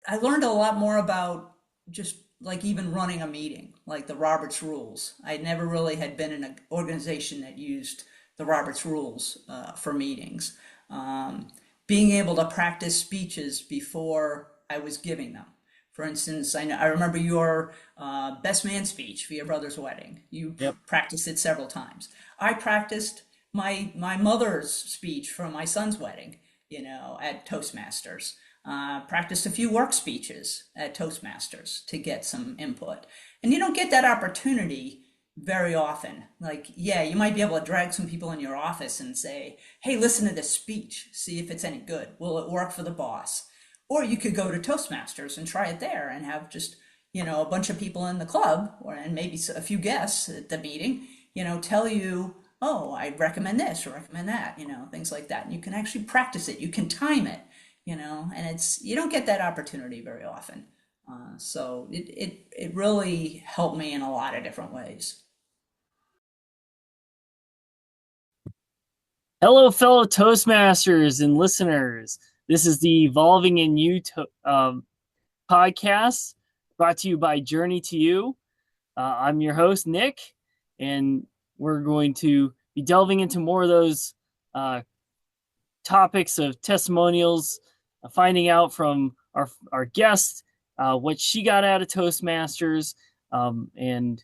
I learned a lot more about just like even running a meeting, like the Roberts rules. I never really had been in an organization that used the Roberts rules for meetings. Um, Being able to practice speeches before I was giving them. For instance, I remember your best man speech for your brother's wedding. You Yep. practiced it several times. I practiced my mother's speech for my son's wedding, at Toastmasters. Practiced a few work speeches at Toastmasters to get some input. And you don't get that opportunity very often. Like, yeah, you might be able to drag some people in your office and say, hey, listen to this speech, see if it's any good. Will it work for the boss? Or you could go to Toastmasters and try it there and have just, a bunch of people in the club and maybe a few guests at the meeting, tell you, oh, I recommend this or recommend that, things like that. And you can actually practice it. You can time it, and you don't get that opportunity very often. So it really helped me in a lot of different ways. Hello, fellow Toastmasters and listeners. This is the Evolving in You podcast brought to you by Journey to You. I'm your host, Nick, and we're going to be delving into more of those uh, topics of testimonials, finding out from our guest what she got out of Toastmasters, and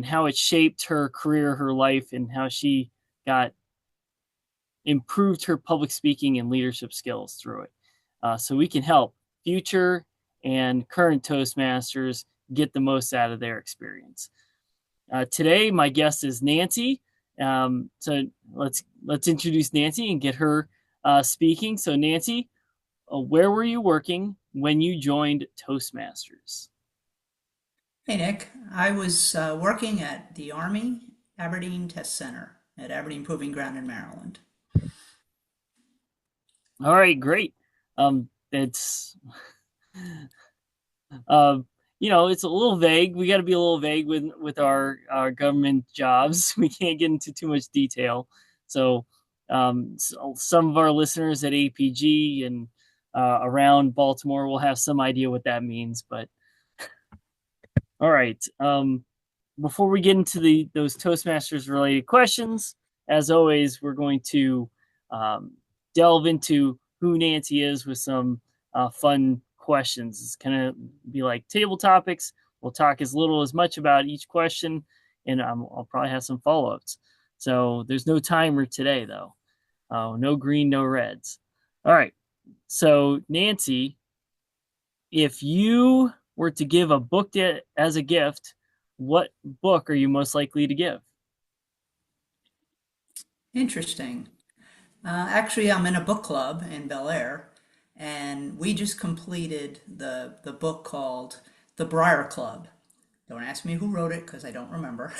how it shaped her career, her life, and how she got improved her public speaking and leadership skills through it. So we can help future and current Toastmasters get the most out of their experience. Today, my guest is Nancy. So let's introduce Nancy and get her speaking. So Nancy, where were you working when you joined Toastmasters? Hey, Nick. I was working at the Army Aberdeen Test Center at Aberdeen Proving Ground in Maryland. All right, great. It's uh, it's a little vague. We got to be a little vague with our government jobs. We can't get into too much detail. So some of our listeners at APG and around Baltimore will have some idea what that means. But all right, before we get into those Toastmasters related questions, as always, we're going to um, delve into who Nancy is with some fun questions. It's going to be like table topics. We'll talk as little as much about each question, and I'll probably have some follow ups. So there's no timer today, though. No green, no reds. All right. So, Nancy, if you were to give a book as a gift, what book are you most likely to give? Interesting. Actually, I'm in a book club in Bel Air, and we just completed the book called The Briar Club. Don't ask me who wrote it because I don't remember.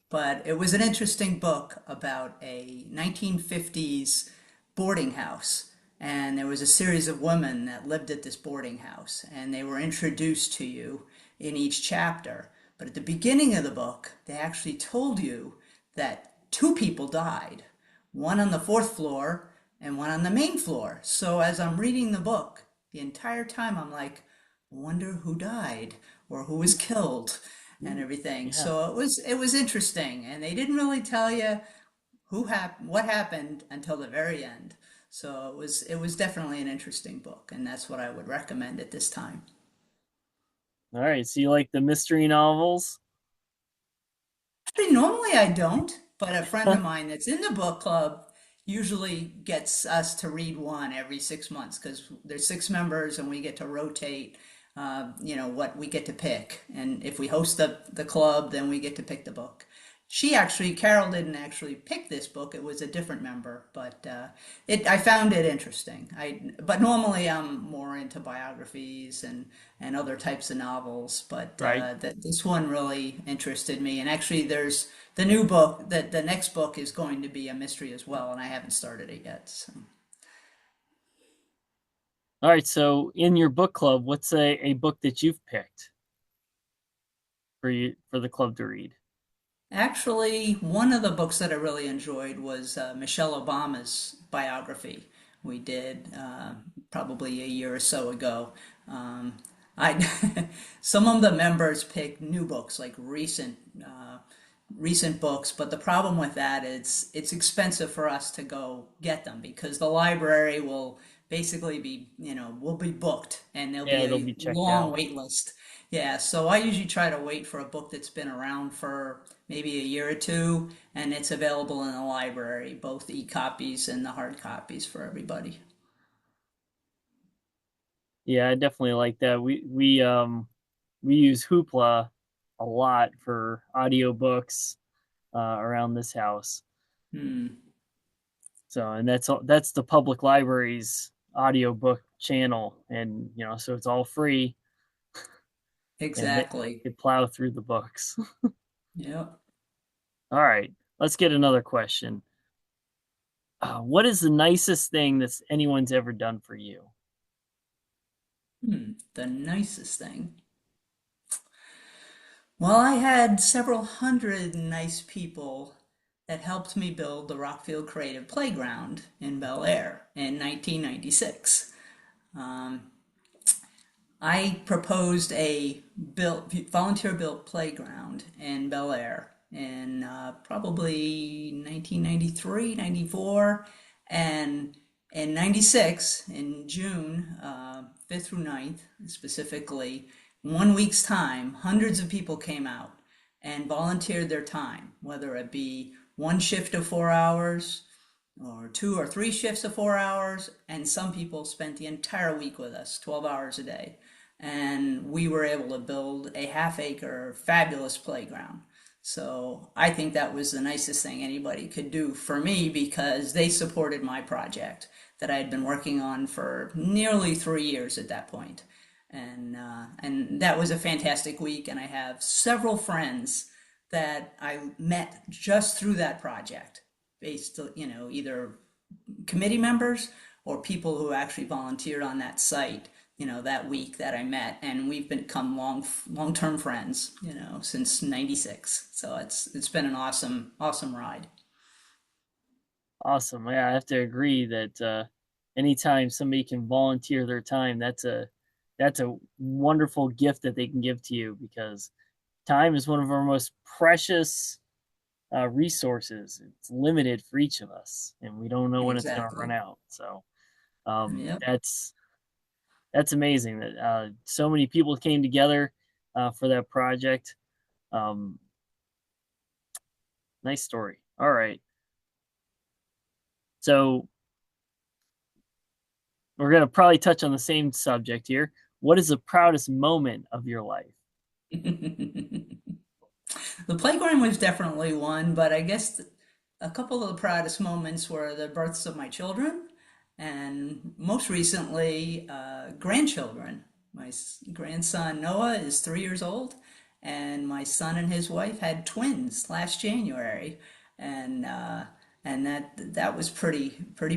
But it was an interesting book about a 1950s boarding house. And there was a series of women that lived at this boarding house, and they were introduced to you in each chapter. But at the beginning of the book, they actually told you that two people died, one on the fourth floor and one on the main floor. So as I'm reading the book, the entire time I'm like, I wonder who died or who was killed and everything. Yeah. So it was interesting, and they didn't really tell you what happened until the very end. So it was definitely an interesting book, and that's what I would recommend at this time. All right. So you like the mystery novels? Actually, normally I don't, but a friend of mine that's in the book club usually gets us to read one every 6 months because there's six members and we get to rotate, what we get to pick. And if we host the club, then we get to pick the book. Carol didn't actually pick this book. It was a different member, but I found it interesting. But normally I'm more into biographies and other types of novels, but Right. this one really interested me. And actually, there's the new book that the next book is going to be a mystery as well, and I haven't started it yet. So. All right. So in your book club, what's a book that you've picked for the club to read? Actually, one of the books that I really enjoyed was Michelle Obama's biography, we did probably a year or so ago. I some of the members pick new books, like recent books, but the problem with that is it's expensive for us to go get them because the library will basically be, will be booked and there'll Yeah, be it'll a be checked long out. wait list. Yeah, so I usually try to wait for a book that's been around for maybe a year or two and it's available in the library, both e-copies and the hard copies for everybody. Yeah, I definitely like that. We use Hoopla a lot for audiobooks around this house. Hmm, So, and that's the public library's audiobook channel, and so it's all free, and exactly. they plow through the books. Yep. All right, let's get another question. What is the nicest thing that anyone's ever done for you? The nicest thing. Well, I had several hundred nice people that helped me build the Rockfield Creative Playground in Bel Air in 1996. Um, I proposed a volunteer built playground in Bel Air in probably 1993, 94, and in 96, in June 5th through 9th, specifically, 1 week's time, hundreds of people came out and volunteered their time, whether it be one shift of 4 hours, or 2 or 3 shifts of 4 hours, and some people spent the entire week with us, 12 hours a day. And we were able to build a half-acre fabulous playground. So I think that was the nicest thing anybody could do for me because they supported my project that I had been working on for nearly 3 years at that point. And that was a fantastic week. And I have several friends that I met just through that project, based, either committee members or people who actually volunteered on that site, that week that I met, and we've become long-term friends, since 96. So it's been an awesome ride. Awesome. Yeah, I have to agree that anytime somebody can volunteer their time, that's a wonderful gift that they can give to you, because time is one of our most precious resources. It's limited for each of us, and we don't know when it's going to run Exactly. out. So Yep. that's amazing that so many people came together for that project. Um, nice story. All right, so we're going to probably touch on the same subject here. What is the proudest moment of your life? The playground was definitely one, but I guess a couple of the proudest moments were the births of my children and most recently grandchildren. My grandson Noah is 3 years old, and my son and his wife had twins last January, and uh, and that was pretty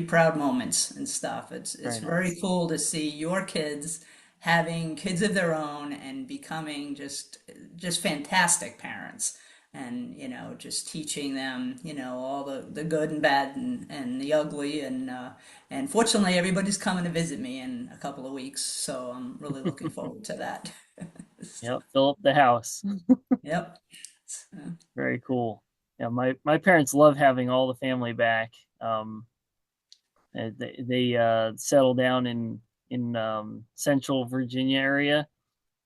proud moments and stuff. It's Very very nice. cool to see your kids having kids of their own and becoming just fantastic parents, and just teaching them, all the good and bad and the ugly, and fortunately everybody's coming to visit me in a couple of weeks, so I'm really looking forward to that. Yep, fill up the house. Yep. Very cool. Yeah, my parents love having all the family back. They settled down in Central Virginia area,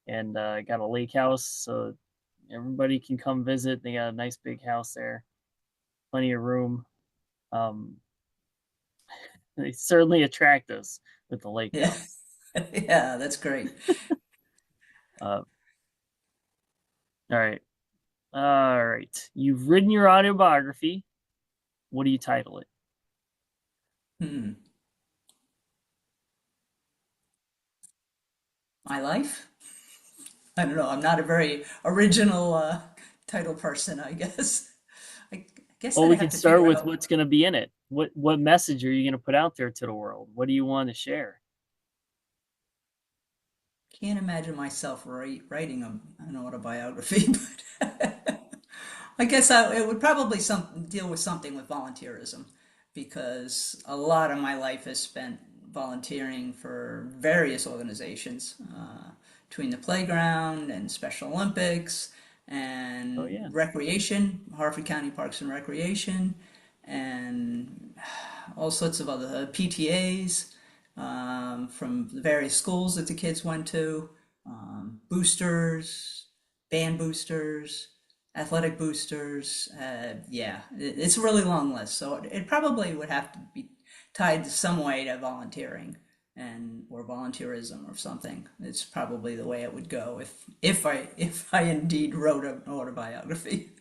and got a lake house, so everybody can come visit. They got a nice big house there, plenty of room. Um, they certainly attract us with the lake Yeah. house. Yeah, that's great. Uh, all right, all right. You've written your autobiography. What do you title it? Hmm. My life. I don't know, I'm not a very original title person, I guess. I guess Well, I'd we have can to start figure with out. what's going to be in it. What message are you going to put out there to the world? What do you want to share? Can't imagine myself writing an autobiography, but I guess it would probably deal with something with volunteerism, because a lot of my life is spent volunteering for various organizations, between the playground and Special Olympics Oh and yeah. recreation, Harford County Parks and Recreation, and all sorts of other PTAs, from the various schools that the kids went to, boosters, band boosters, athletic boosters. Yeah, it's a really long list. So it probably would have to be tied to some way to volunteering and or volunteerism or something. It's probably the way it would go if I indeed wrote an autobiography.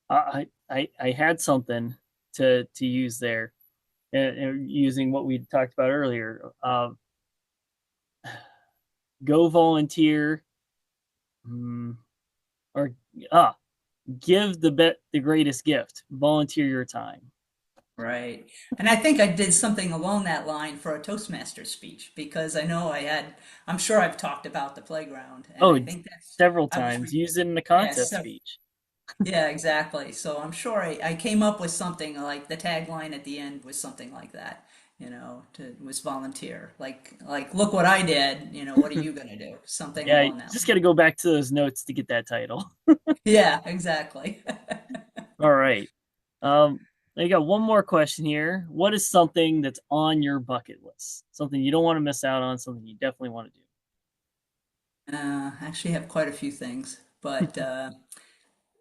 I had something to use there, using what we talked about earlier. Go volunteer, mm, or ah, give the greatest gift. Volunteer your time. Right. And I think I did something along that line for a Toastmaster speech because I know I'm sure I've talked about the playground, and Oh, I think several I was, times. Use it in the yeah, contest speech. yeah, exactly. So I'm sure I came up with something like the tagline at the end was something like that, was volunteer. Like, look what I did, what are you gonna do? Something Yeah, along that just got line. to go back to those notes to get that title. Yeah, exactly. All right. I got one more question here. What is something that's on your bucket list? Something you don't want to miss out on, something you definitely want to Actually have quite a few things, but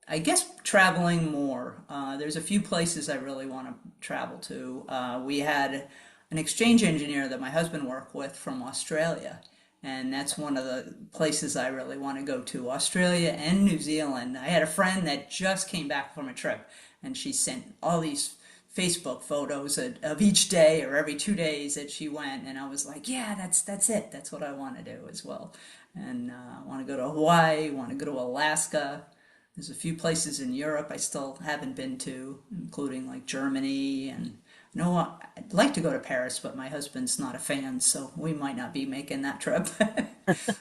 I guess traveling more. There's a few places I really want to travel to. We had an exchange engineer that my husband worked with from Australia, and that's one of the places I really want to go to. Australia and New Zealand. I had a friend that just came back from a trip, and she sent all these Facebook photos of each day or every 2 days that she went, and I was like, yeah, that's it. That's what I want to do as well. And I want to go to Hawaii. Want to go to Alaska. There's a few places in Europe I still haven't been to, including like Germany and no, I'd like to go to Paris, but my husband's not a fan, so we might not be making that trip.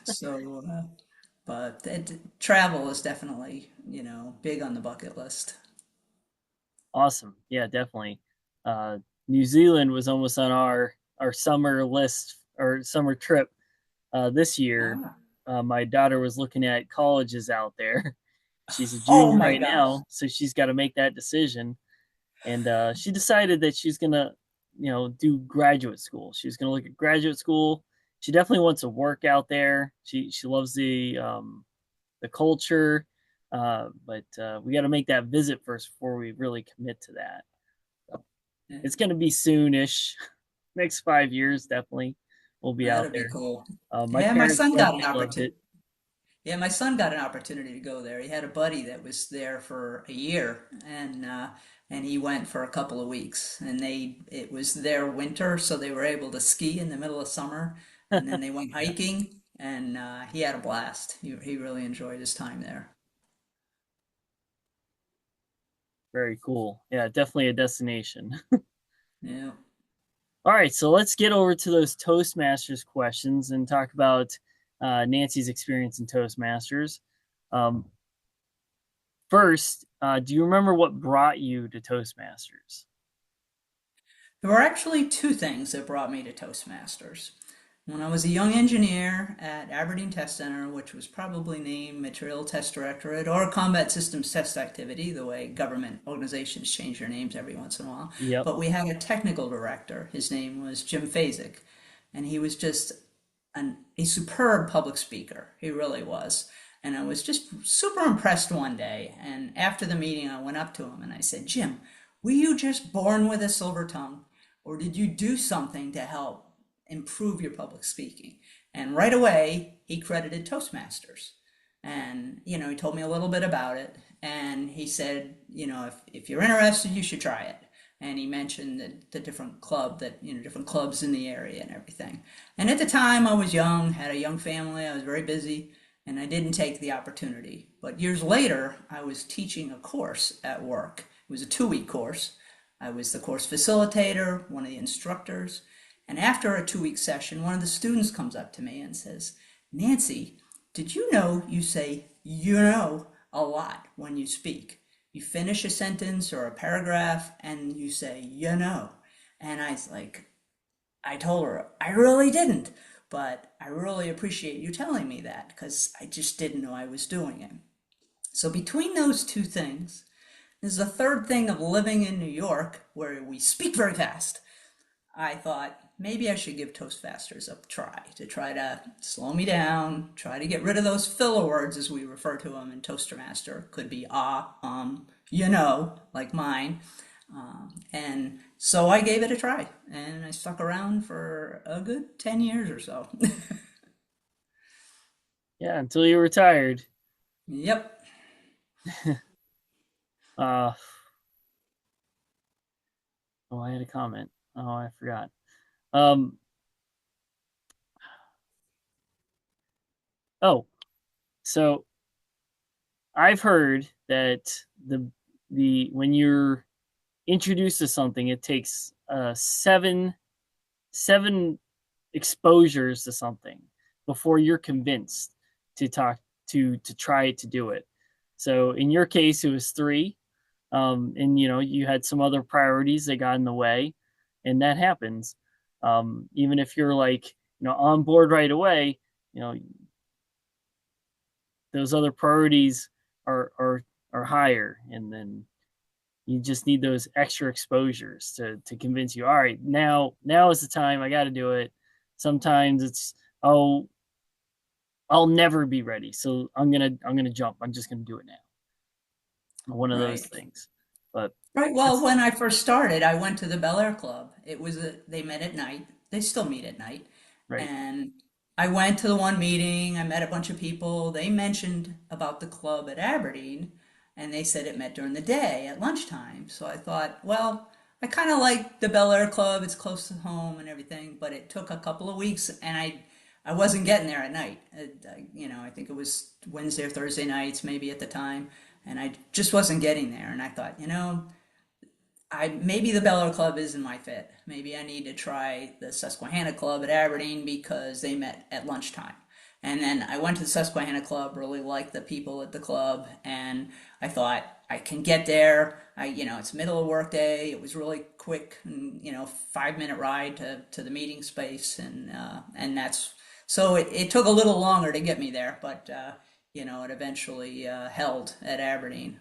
So, but travel is definitely, big on the bucket list. Awesome. Yeah, definitely. Uh, New Zealand was almost on our summer list or summer trip this year. Ah. My daughter was looking at colleges out there. She's a Oh junior my right gosh. now, so she's got to make that decision. And she decided that she's gonna, do graduate school. She was gonna look at graduate school. She definitely wants to work out there. She loves the culture, but we got to make that visit first before we really commit to that. So Yeah, it's going to be soonish, next 5 years definitely. We'll be out that'd be there. cool. My Yeah, my parents son got an definitely loved opportunity. it. Yeah, my son got an opportunity to go there. He had a buddy that was there for a year, and he went for a couple of weeks. And it was their winter, so they were able to ski in the middle of summer, and then they went Yeah, hiking, and he had a blast. He really enjoyed his time there. very cool. Yeah, definitely a destination. Yeah. All right, so let's get over to those Toastmasters questions and talk about Nancy's experience in Toastmasters. Um, First, do you remember what brought you to Toastmasters? There were actually two things that brought me to Toastmasters. When I was a young engineer at Aberdeen Test Center, which was probably named Material Test Directorate or Combat Systems Test Activity, the way government organizations change their names every once in a while, Yep. but we had a technical director. His name was Jim Fazek, and he was just a superb public speaker. He really was. And I was just super impressed one day. And after the meeting, I went up to him and I said, Jim, were you just born with a silver tongue? Or did you do something to help improve your public speaking? And right away, he credited Toastmasters. And, he told me a little bit about it. And he said, if you're interested, you should try it. And he mentioned the different different clubs in the area and everything. And at the time, I was young, had a young family, I was very busy, and I didn't take the opportunity. But years later, I was teaching a course at work. It was a 2-week course. I was the course facilitator, one of the instructors. And after a 2-week session, one of the students comes up to me and says, Nancy, did you know you say, a lot when you speak? You finish a sentence or a paragraph and you say, you know. And I was like, I told her, I really didn't, but I really appreciate you telling me that because I just didn't know I was doing it. So between those two things, there's a third thing of living in New York where we speak very fast. I thought maybe I should give Toastmasters a try to slow me down, try to get rid of those filler words as we refer to them in Toastmaster. Could be you know, like mine. And so I gave it a try and I stuck around for a good 10 years or so. Yeah, until you retired. Yep. Uh, oh, I had a comment. Oh, I forgot. Um, oh, so I've heard that the when you're introduced to something, it takes seven exposures to something before you're convinced to talk to try to do it. So in your case, it was three, and you had some other priorities that got in the way, and that happens. Even if you're like on board right away, you know those other priorities are higher, and then you just need those extra exposures to convince you, all right, now is the time, I got to do it. Sometimes it's, oh, I'll never be ready, so I'm gonna jump, I'm just gonna do it now, one of those Right. things. But Right. Well, that's when I first started, I went to the Bel Air Club. They met at night. They still meet at night. right. And I went to the one meeting. I met a bunch of people. They mentioned about the club at Aberdeen, and they said it met during the day at lunchtime. So I thought, well, I kind of like the Bel Air Club. It's close to home and everything, but it took a couple of weeks, and I wasn't getting there at night. I think it was Wednesday or Thursday nights, maybe at the time, and I just wasn't getting there. And I thought, I maybe the Bel Air Club isn't my fit. Maybe I need to try the Susquehanna Club at Aberdeen because they met at lunchtime. And then I went to the Susquehanna Club, really liked the people at the club, and I thought I can get there. It's middle of work day. It was really quick, and 5 minute ride to the meeting space, and that's so it took a little longer to get me there, but it eventually held at Aberdeen,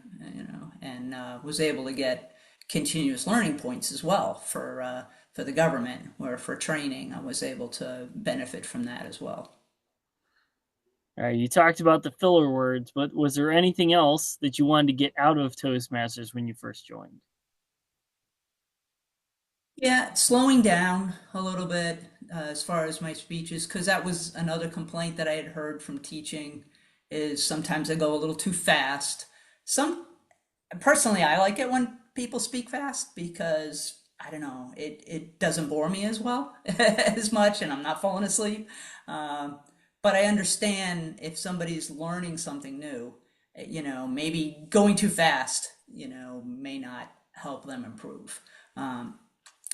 and was able to get continuous learning points as well for the government or for training. I was able to benefit from that as well. All right, you talked about the filler words, but was there anything else that you wanted to get out of Toastmasters when you first joined? Yeah, slowing down a little bit as far as my speeches, because that was another complaint that I had heard from teaching, is sometimes I go a little too fast. Some Personally, I like it when people speak fast because I don't know, it doesn't bore me as well as much, and I'm not falling asleep. Um, but I understand if somebody's learning something new, maybe going too fast, may not help them improve. Um,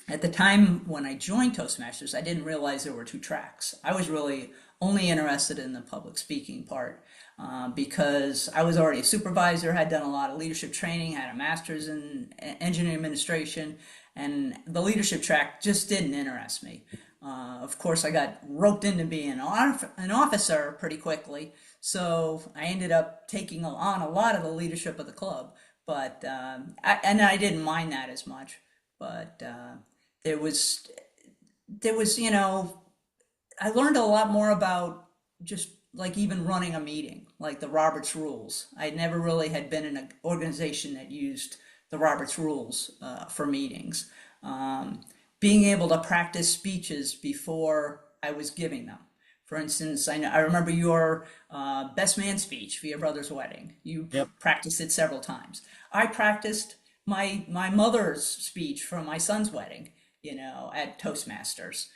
at the time when I joined Toastmasters, I didn't realize there were two tracks. I was really only interested in the public speaking part because I was already a supervisor, had done a lot of leadership training, had a master's in engineering administration, and the leadership track just didn't interest me. Of course, I got roped into being an officer pretty quickly, so I ended up taking on a lot of the leadership of the club. But and I didn't mind that as much. But there was there was I learned a lot more about just like even running a meeting, like the Roberts Rules. I never really had been in an organization that used the Roberts Rules for meetings. Um, Being able to practice speeches before I was giving them. For instance, I remember your best man speech for your brother's wedding. You Yep. practiced it several times. I practiced my mother's speech for my son's wedding, at Toastmasters.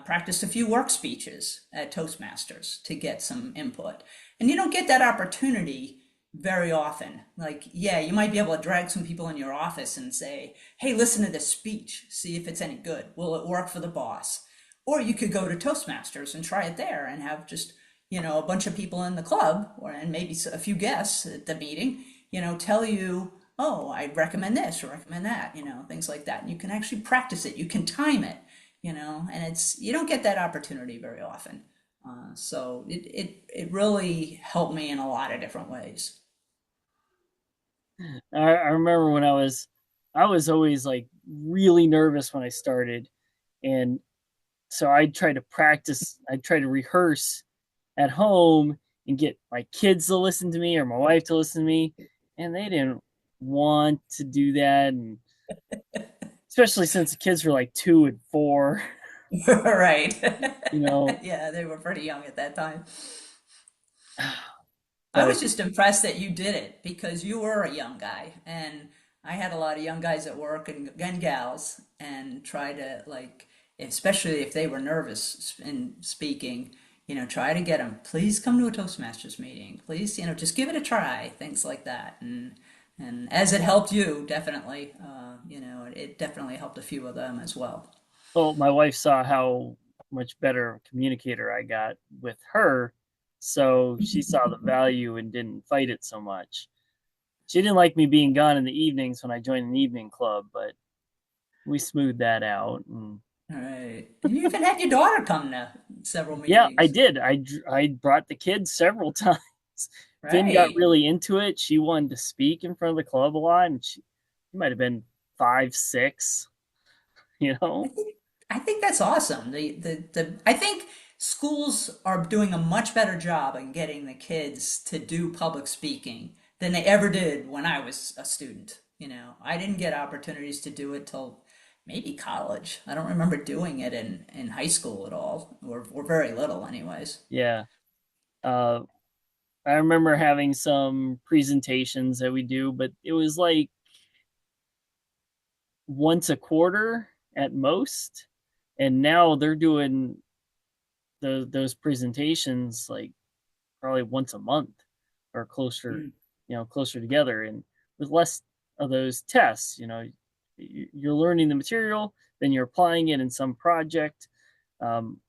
Practiced a few work speeches at Toastmasters to get some input. And you don't get that opportunity very often. Like, yeah, you might be able to drag some people in your office and say, hey, listen to this speech, see if it's any good. Will it work for the boss? Or you could go to Toastmasters and try it there and have just, a bunch of people in the club and maybe a few guests at the meeting, tell you oh, I recommend this or recommend that, things like that. And you can actually practice it. You can time it, and you don't get that opportunity very often. So it really helped me in a lot of different ways. I remember when I was always like really nervous when I started, and so I'd try to practice, I'd try to rehearse at home and get my kids to listen to me or my wife to listen to me, and they didn't want to do that, and especially since the kids were like 2 and 4, Right. you know. Yeah, they were pretty young at that time. I But was just impressed that you did it because you were a young guy, and I had a lot of young guys at work and gals, and try to like, especially if they were nervous in speaking, try to get them. Please come to a Toastmasters meeting. Please, just give it a try. Things like that, and as it helped you, definitely, it definitely helped a few of them as well. well, my wife saw how much better communicator I got with her, so she saw the value and didn't fight it so much. She didn't like me being gone in the evenings when I joined an evening club, but we smoothed that out. And All right, and you even had your daughter come to several yeah, I meetings. did. I brought the kids several times. Finn got Right. really into it. She wanted to speak in front of the club a lot, and she might have been 5, 6. You I know, think I think that's awesome. I think schools are doing a much better job in getting the kids to do public speaking than they ever did when I was a student. I didn't get opportunities to do it till maybe college. I don't remember doing it in high school at all, or very little anyways. yeah. Uh, I remember having some presentations that we do, but it was like once a quarter at most. And now they're doing those presentations like probably once a month or closer, Mm. closer together, and with less of those tests. You're learning the material, then you're applying it in some project, um,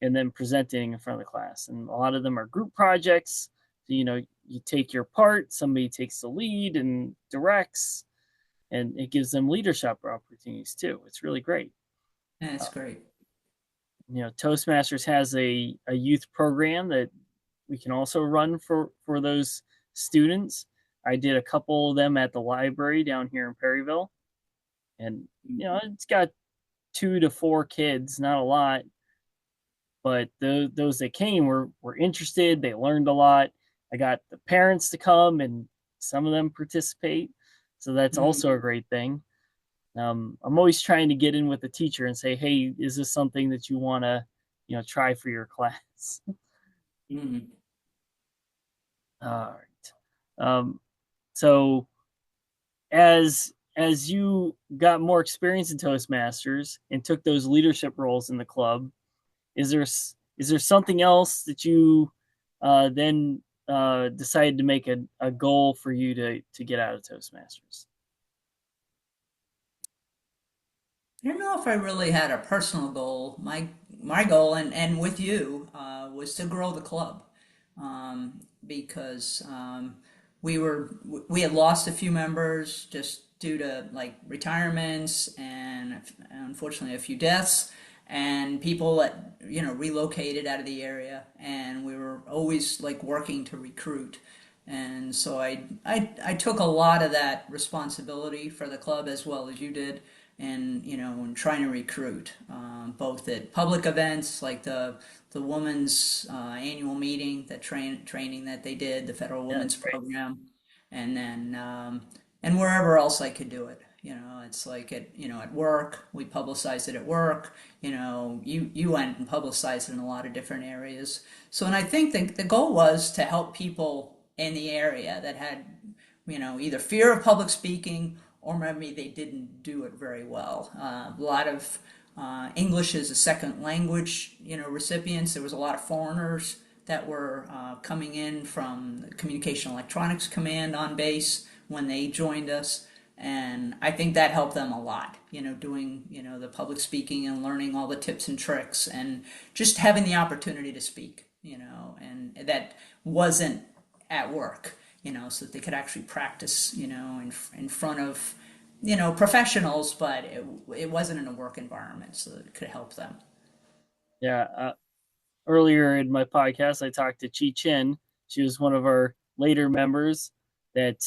and then presenting in front of the class. And a lot of them are group projects. So, you take your part, somebody takes the lead and directs, and it gives them leadership opportunities too. It's really great. That's Uh, great. Toastmasters has a youth program that we can also run for those students. I did a couple of them at the library down here in Perryville, and it's got 2 to 4 kids, not a lot, but those that came were interested. They learned a lot. I got the parents to come, and some of them participate, so that's also a Mm, great thing. I'm always trying to get in with the teacher and say, "Hey, is this something that you want to, try for your class?" mm. All right. So as you got more experience in Toastmasters and took those leadership roles in the club, is there something else that you then decided to make a goal for you to get out of Toastmasters? I don't know if I really had a personal goal. My goal, and with you, was to grow the club, because we had lost a few members just due to like retirements and unfortunately a few deaths, and people that relocated out of the area, and we were always like working to recruit. And so I took a lot of that responsibility for the club as well as you did, and and trying to recruit, both at public events like the women's annual meeting, that training that they did, the federal Yeah, women's that's great. program, and then and wherever else I could do it. It's like at work, we publicized it at work. You went and publicized it in a lot of different areas. So, and I think the goal was to help people in the area that had either fear of public speaking, or maybe they didn't do it very well. A lot of English as a second language, recipients. There was a lot of foreigners that were coming in from the Communication Electronics Command on base when they joined us. And I think that helped them a lot, doing, the public speaking and learning all the tips and tricks and just having the opportunity to speak, and that wasn't at work. so that they could actually practice, in front of, professionals, but it wasn't in a work environment, so that it could help them. Yeah. Earlier in my podcast, I talked to Chi Chin. She was one of our later members that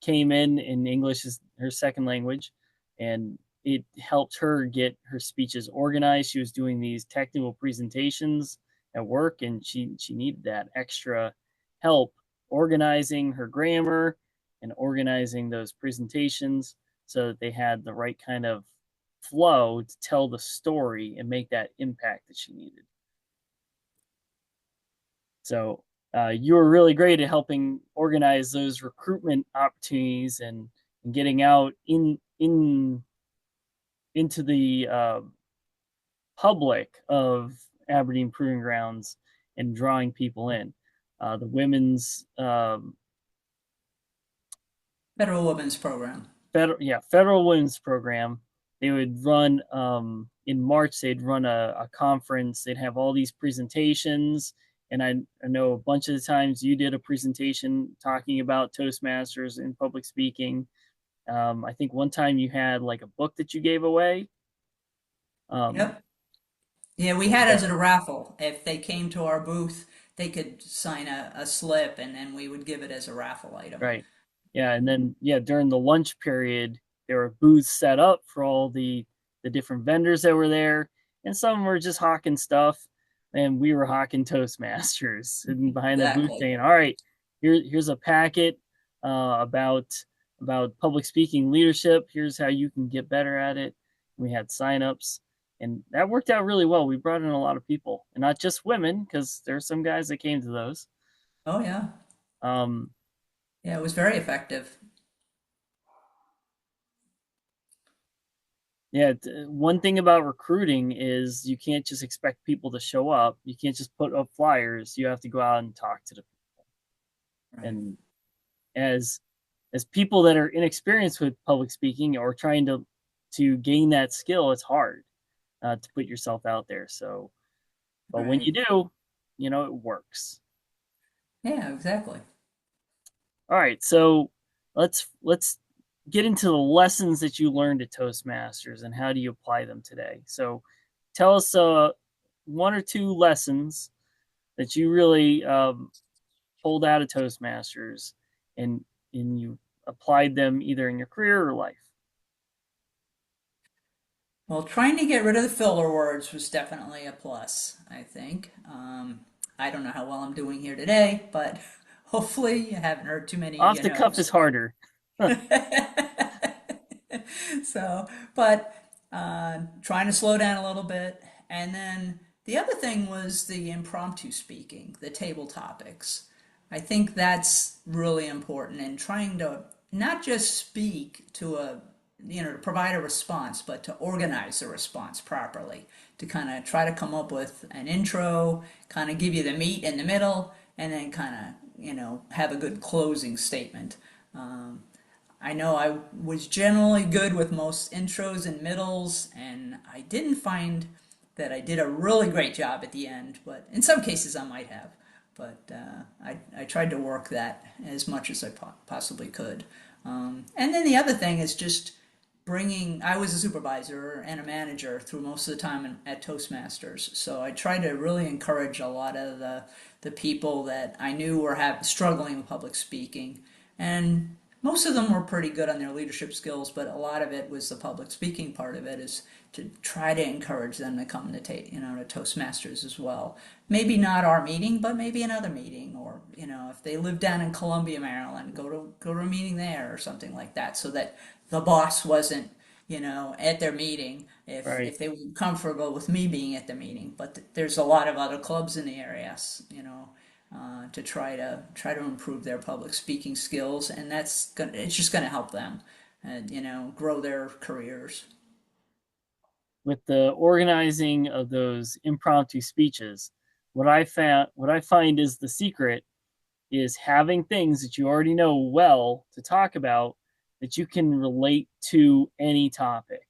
came in English is her second language, and it helped her get her speeches organized. She was doing these technical presentations at work, and she needed that extra help organizing her grammar and organizing those presentations so that they had the right kind of flow to tell the story and make that impact that she needed. So you were really great at helping organize those recruitment opportunities and getting out into the public of Aberdeen Proving Grounds and drawing people in. The women's Federal Women's Program. federal women's program. They would run in March. They'd run a conference. They'd have all these presentations, and I know a bunch of the times you did a presentation talking about Toastmasters and public speaking. I think one time you had like a book that you gave away. Yep. Yeah, we had it as a raffle. If they came to our booth, they could sign a slip, and then we would give it as a raffle item. Right. Yeah, and then during the lunch period, there were booths set up for all the different vendors that were there, and some were just hawking stuff, and we were hawking Toastmasters, sitting behind the booth Exactly. saying, "All right, here's a packet about public speaking leadership. Here's how you can get better at it." We had signups, and that worked out really well. We brought in a lot of people, and not just women, because there are some guys that came to those. Oh yeah. Um, Yeah, it was very effective. Yeah, one thing about recruiting is you can't just expect people to show up. You can't just put up flyers. You have to go out and talk to them. Right. And as people that are inexperienced with public speaking or trying to gain that skill, it's hard to put yourself out there. So, but when Right. you do, it works. Yeah, exactly. All right, so let's get into the lessons that you learned at Toastmasters and how do you apply them today. So, tell us one or two lessons that you really pulled out of Toastmasters and you applied them either in your career or life. Well, trying to get rid of the filler words was definitely a plus, I think. I don't know how well I'm doing here today, but hopefully you haven't heard too many, Off the cuff is harder. So, but trying to slow down a little bit. And then the other thing was the impromptu speaking, the table topics. I think that's really important in trying to not just speak to to provide a response, but to organize the response properly, to kind of try to come up with an intro, kind of give you the meat in the middle, and then kind of, have a good closing statement. I know I was generally good with most intros and middles, and I didn't find that I did a really great job at the end, but in some cases I might have. But I tried to work that as much as I possibly could. And then the other thing is just I was a supervisor and a manager through most of the time at Toastmasters, so I tried to really encourage a lot of the people that I knew were struggling with public speaking, and most of them were pretty good on their leadership skills, but a lot of it was the public speaking part of it is to try to encourage them to come to Toastmasters as well. Maybe not our meeting, but maybe another meeting, or if they live down in Columbia, Maryland, go to a meeting there or something like that, so that the boss wasn't at their meeting Right. if they were comfortable with me being at the meeting. But there's a lot of other clubs in the area, to try to improve their public speaking skills, and it's just gonna help them, and grow their careers. With the organizing of those impromptu speeches, what I find is the secret is having things that you already know well to talk about that you can relate to any topic.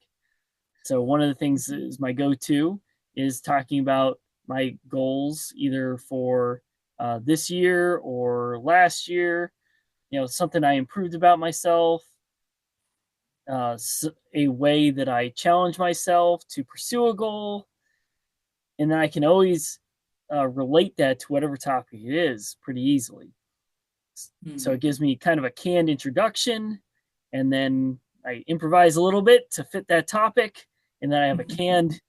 So one of the things that is my go-to is talking about my goals either for this year or last year, something I improved about myself, a way that I challenge myself to pursue a goal, and then I can always relate that to whatever topic it is pretty easily. So it Mhm. gives me kind of a canned introduction, and then I improvise a little bit to fit that topic, and then I have a canned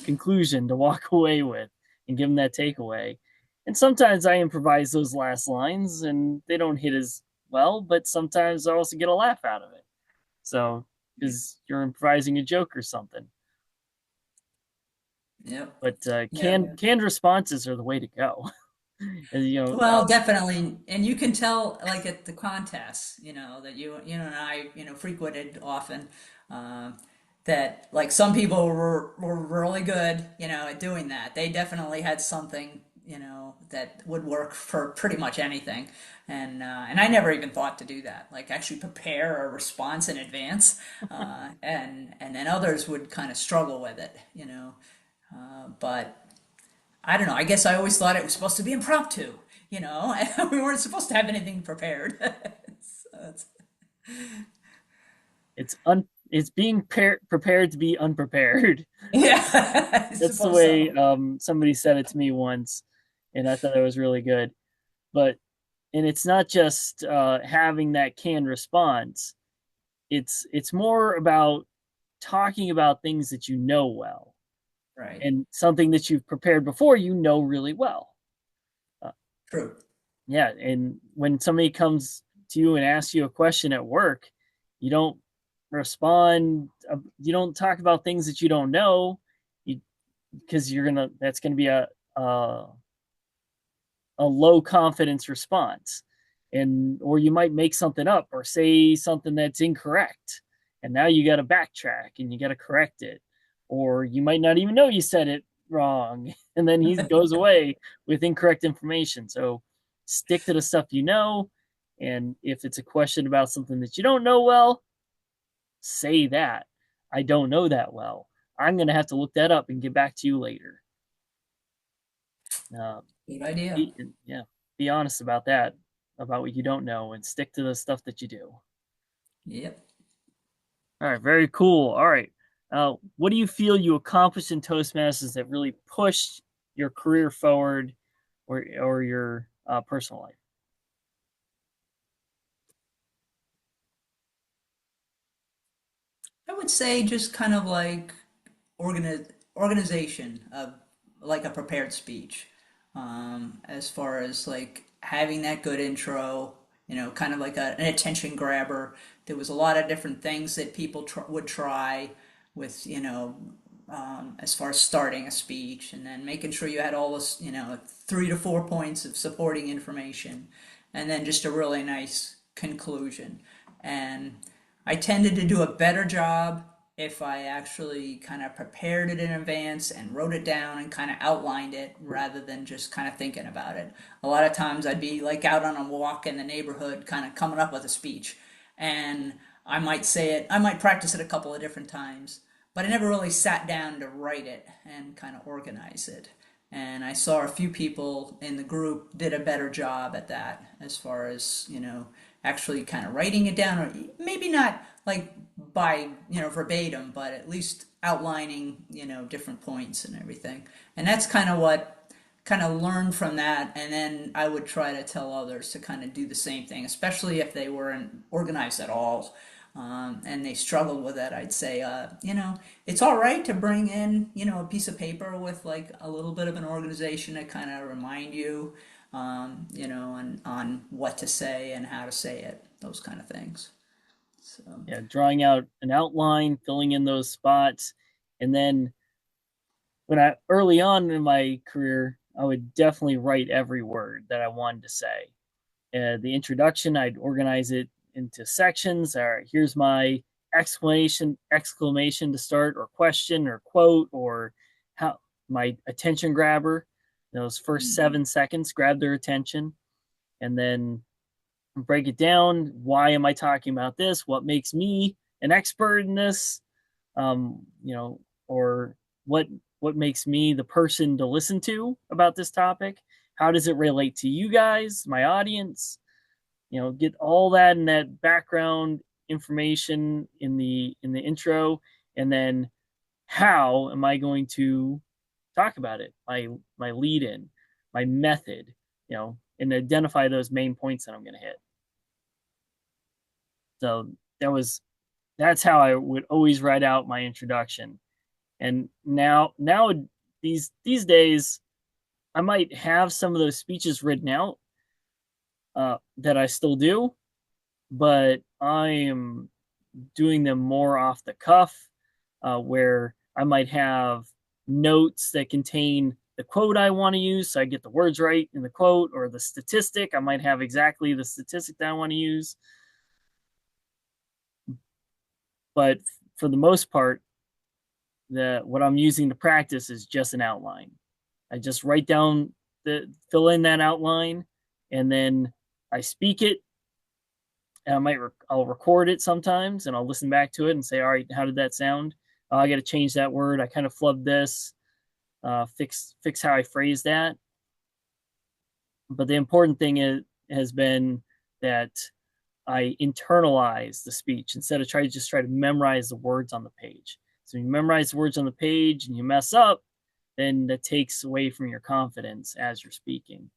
conclusion to walk away with and give them that takeaway. And sometimes I improvise those last lines, and they don't hit as well, but sometimes I also get a laugh out of it. So because you're improvising a joke or something. Yep. But Yeah. canned responses are the way to go. And, Well, definitely, and you can tell, like at the contests, that you and I, frequented often, um, that like some people were really good, at doing that. They definitely had something, that would work for pretty much anything, and I never even thought to do that, like actually prepare a response in advance, and then others would kind of struggle with it, but. I don't know. I guess I always thought it was supposed to be impromptu, we weren't supposed to have anything prepared. So it's being prepared to be unprepared. yeah, I That's the suppose way so. somebody said it to me once, and I thought it was really good. But and it's not just having that canned response. It's more about talking about things that you know well, Right. and something that you've prepared before you know really well. Uh, True. yeah, and when somebody comes to you and asks you a question at work, you don't respond. You don't talk about things that you don't know, you, because that's gonna be a low confidence response, and or you might make something up or say something that's incorrect, and now you got to backtrack and you got to correct it, or you might not even know you said it wrong and then he goes away with incorrect information. So stick to the stuff you know, and if it's a question about something that you don't know well, say that I don't know that well, I'm going to have to look that up and get back to you later. uh, Good idea. yeah, be honest about that, about what you don't know, and stick to the stuff that you do. Yep. All right, very cool. All right, what do you feel you accomplished in Toastmasters that really pushed your career forward, or your personal life? I would say just kind of like organization of like a prepared speech, as far as like having that good intro, kind of like an attention grabber. There was a lot of different things that people would try with, as far as starting a speech, and then making sure you had all this, 3 to 4 points of supporting information, and then just a really nice conclusion. And I tended to do a better job if I actually kind of prepared it in advance and wrote it down and kind of outlined it rather than just kind of thinking about it. A lot of times I'd be like out on a walk in the neighborhood, kind of coming up with a speech, and I might say it, I might practice it a couple of different times, but I never really sat down to write it and kind of organize it. And I saw a few people in the group did a better job at that, as far as, actually kind of writing it down, or maybe not like by, verbatim, but at least outlining, different points and everything. And that's kind of what kind of learned from that, and then I would try to tell others to kind of do the same thing, especially if they weren't organized at all, and they struggled with it. I'd say, it's all right to bring in, a piece of paper with like a little bit of an organization to kind of remind you, on what to say and how to say it, those kind of things. So, Yeah, drawing out an outline, filling in those spots, and then when I early on in my career, I would definitely write every word that I wanted to say. The introduction, I'd organize it into sections. All right, here's my exclamation to start, or question, or quote, or how my attention grabber. Those first mhm. 7 seconds grab their attention, and then break it down. Why am I talking about this? What makes me an expert in this? Or what what makes me the person to listen to about this topic? How does it relate to you guys, my audience? get all that in that background information in the intro, and then how am I going to talk about it? My lead in, my method, and identify those main points that I'm going to hit. So that's how I would always write out my introduction. And now these days, I might have some of those speeches written out that I still do, but I am doing them more off the cuff, where I might have notes that contain the quote I want to use, so I get the words right in the quote, or the statistic. I might have exactly the statistic that I want to use. But for the most part, what I'm using to practice is just an outline. I just write down fill in that outline, and then I speak it. And I'll record it sometimes, and I'll listen back to it and say, all right, how did that sound? Oh, I got to change that word. I kind of flubbed this. Fix how I phrase that. But the important thing has been that I internalize the speech instead of try to memorize the words on the page. So you memorize the words on the page and you mess up, then that takes away from your confidence as you're speaking.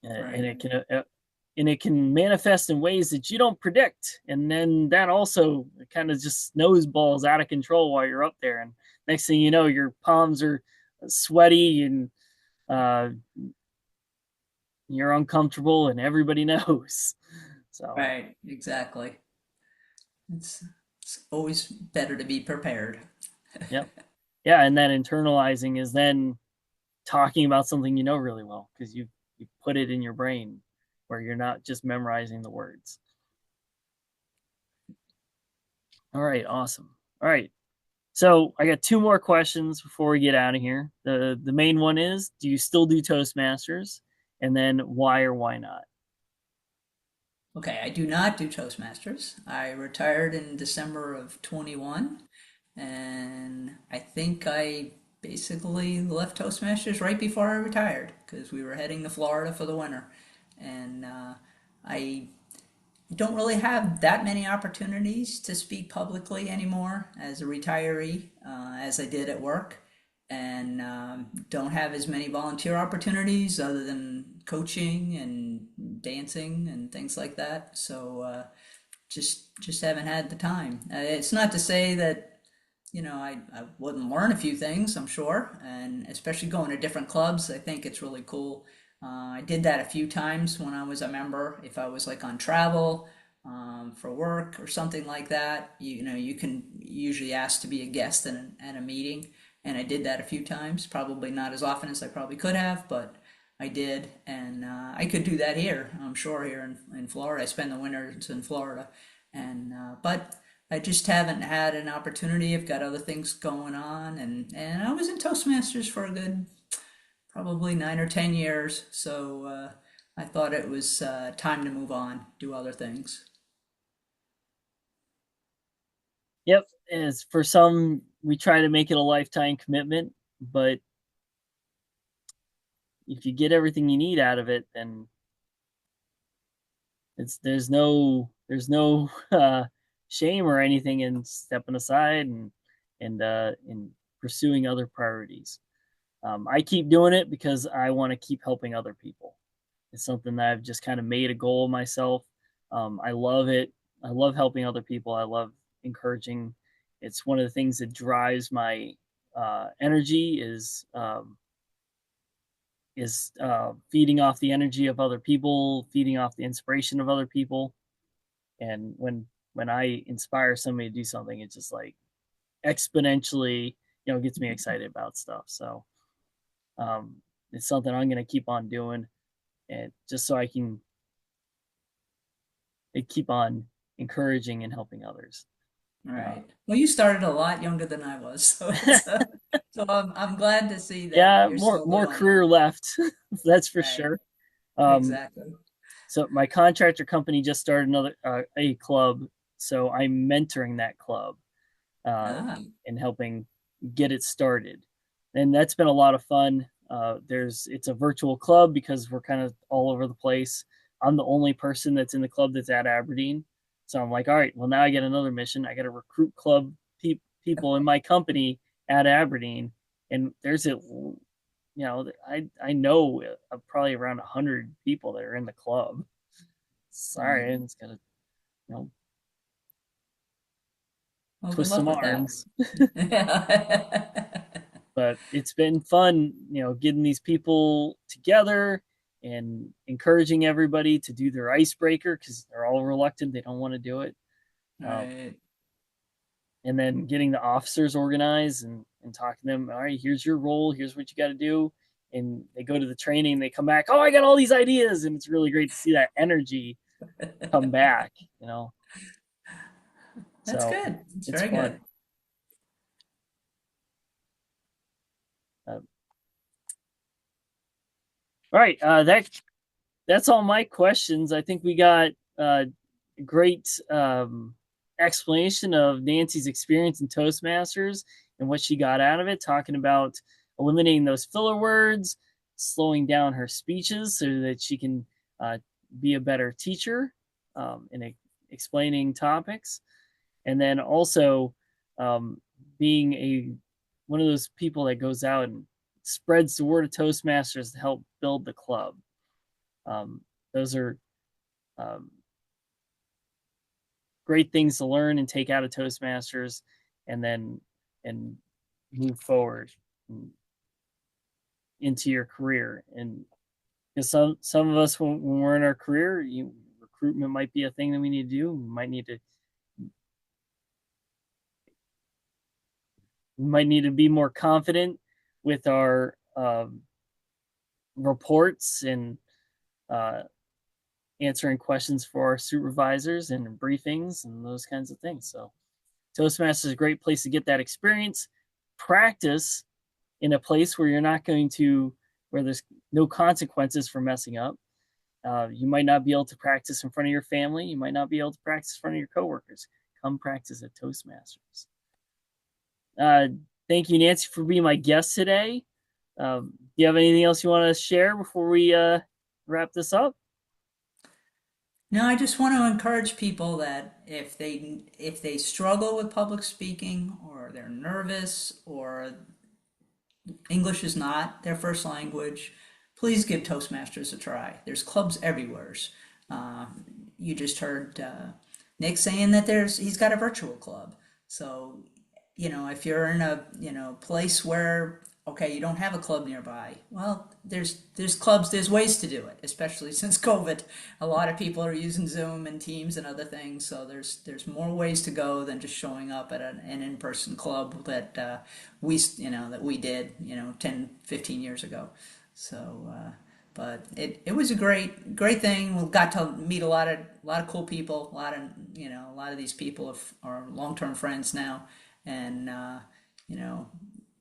Right. And it can manifest in ways that you don't predict, and then that also kind of just snowballs out of control while you're up there, and next thing you know, your palms are sweaty, and you're uncomfortable, and everybody knows. So Right, exactly. It's, it's always better to be prepared. yep, yeah, and that internalizing is then talking about something you know really well, because you put it in your brain, where you're not just memorizing the words. All right, awesome. All right, so I got two more questions before we get out of here. The main one is, do you still do Toastmasters? And then why or why not? Okay, I do not do Toastmasters. I retired in December of 21, and I think I basically left Toastmasters right before I retired because we were heading to Florida for the winter. And I don't really have that many opportunities to speak publicly anymore as a retiree as I did at work, and don't have as many volunteer opportunities other than coaching and dancing and things like that. So just haven't had the time. It's not to say that I wouldn't learn a few things, I'm sure, and especially going to different clubs. I think it's really cool. I did that a few times when I was a member. If I was like on travel for work or something like that, you can usually ask to be a guest at a meeting, and I did that a few times. Probably not as often as I probably could have, but I did, and I could do that here. I'm sure here in Florida. I spend the winters in Florida, and but I just haven't had an opportunity. I've got other things going on, and I was in Toastmasters for a good probably 9 or 10 years. So I thought it was time to move on, do other things. Yep, as for some, we try to make it a lifetime commitment, but if you get everything you need out of it, then there's no shame or anything in stepping aside and pursuing other priorities. I keep doing it because I want to keep helping other people. It's something that I've just kind of made a goal of myself. I love it. I love helping other people. I love encouraging. It's one of the things that drives my energy is feeding off the energy of other people, feeding off the inspiration of other people. And when I inspire somebody to do something, it's just like exponentially, gets me excited about stuff. So um, it's something I'm going to keep on doing, and just so I can keep on encouraging and helping others. All Uh, right. Well, you started a lot younger than I was, so I'm glad to see that yeah, you're more still more doing that. career left, that's for Right. sure. Um, Exactly. so my contractor company just started another a club, so I'm mentoring that club uh, Ah, and helping get it started, and that's been a lot of fun. It's a virtual club because we're kind of all over the place. I'm the only person that's in the club that's at Aberdeen. So I'm like, all right, well, now I get another mission. I got to recruit club people in my company at Aberdeen. And there's I know probably around 100 people that are in the club. Right. Sorry, it's gonna you know Well, good twist luck some with that. arms, but it's been fun, getting these people together and encouraging everybody to do their icebreaker because they're all reluctant; they don't want to do it. Um, Right. and then getting the officers organized and talking to them. All right, here's your role. Here's what you got to do. And they go to the training. They come back. Oh, I got all these ideas, and it's really great to see that energy come back. That's So good. It's it's very fun. good. Uh, all right, that's all my questions. I think we got a great explanation of Nancy's experience in Toastmasters and what she got out of it, talking about eliminating those filler words, slowing down her speeches so that she can uh, be a better teacher in explaining topics, and then also um, being one of those people that goes out and spreads the word of Toastmasters to help build the club. Those are um, great things to learn and take out of Toastmasters, and then and move forward into your career. And because some of us, when we're in our career, recruitment might be a thing that we need to do. We might need to be more confident with our reports and uh, answering questions for our supervisors and briefings and those kinds of things. So Toastmasters is a great place to get that experience, practice in a place where you're not going to, where there's no consequences for messing up. You might not be able to practice in front of your family. You might not be able to practice in front of your coworkers. Come practice at Toastmasters. Uh, Thank you, Nancy, for being my guest today. Do you have anything else you want to share before we wrap this up? No, I just want to encourage people that if they struggle with public speaking or they're nervous or English is not their first language, please give Toastmasters a try. There's clubs everywhere. Uh, you just heard Nick saying that he's got a virtual club. So, if you're in a place where okay, you don't have a club nearby, well, there's clubs, there's ways to do it. Especially since COVID, a lot of people are using Zoom and Teams and other things. So there's more ways to go than just showing up at an in-person club that that we did 10, 15 years ago. So but it was a great thing. We got to meet a lot of cool people. A lot of these people are long-term friends now, and you know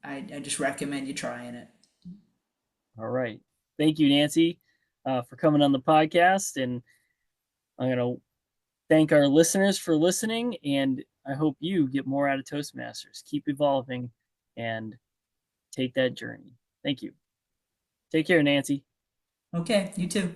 I just recommend you trying it. All right. Thank you, Nancy, for coming on the podcast. And I'm going to thank our listeners for listening. And I hope you get more out of Toastmasters. Keep evolving and take that journey. Thank you. Take care, Nancy. Okay, you too.